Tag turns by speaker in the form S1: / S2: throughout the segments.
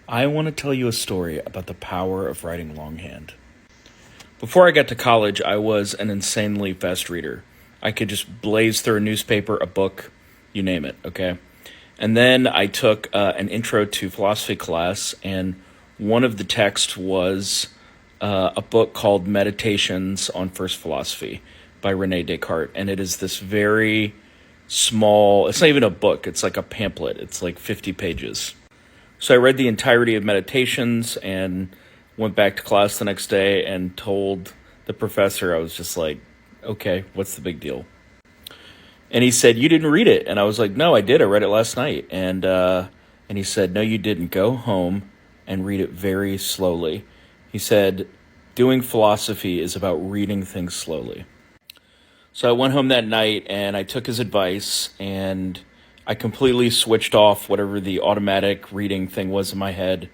S1: I want to tell you a story about the power of writing longhand. Before I got to college, I was an insanely fast reader. I could just blaze through a newspaper, a book, you name it, okay? And then I took an intro to philosophy class, and one of the texts was a book called Meditations on First Philosophy by Rene Descartes. And it is this very small, it's not even a book, it's like a pamphlet, it's like 50 pages. So I read the entirety of Meditations and went back to class the next day and told the professor, I was just like, okay, what's the big deal? And he said, you didn't read it. And I was like, no, I did. I read it last night. And he said, no, you didn't. Go home and read it very slowly. He said, doing philosophy is about reading things slowly. So I went home that night and I took his advice and I completely switched off whatever the automatic reading thing was in my head.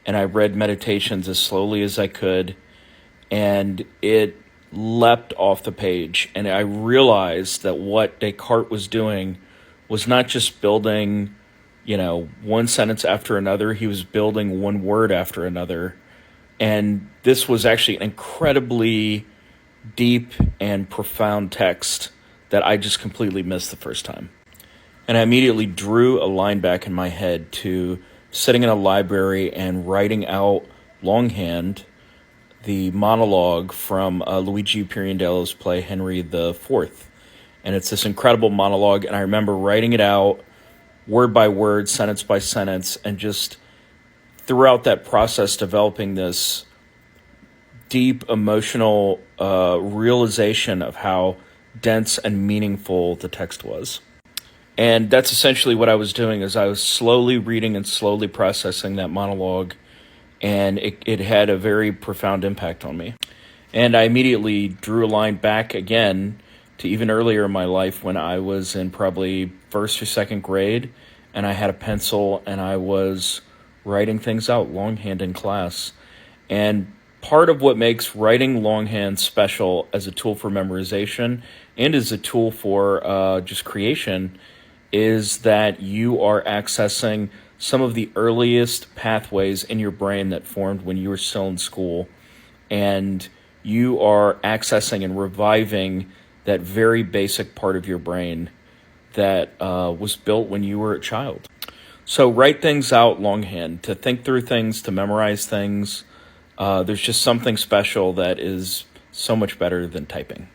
S1: And I read Meditations as slowly as I could. And it leapt off the page. And I realized that what Descartes was doing was not just building, one sentence after another. He was building one word after another. And this was actually an incredibly deep and profound text that I just completely missed the first time. And I immediately drew a line back in my head to sitting in a library and writing out longhand the monologue from Luigi Pirandello's play Henry IV. And it's this incredible monologue, and I remember writing it out word by word, sentence by sentence, and just throughout that process developing this deep emotional realization of how dense and meaningful the text was. And that's essentially what I was doing, is I was slowly reading and slowly processing that monologue, and it had a very profound impact on me. And I immediately drew a line back again to even earlier in my life when I was in probably first or second grade, and I had a pencil and I was writing things out longhand in class. And part of what makes writing longhand special as a tool for memorization and as a tool for just creation is that you are accessing some of the earliest pathways in your brain that formed when you were still in school, and you are accessing and reviving that very basic part of your brain that was built when you were a child. So write things out longhand, to think through things, to memorize things. There's just something special that is so much better than typing.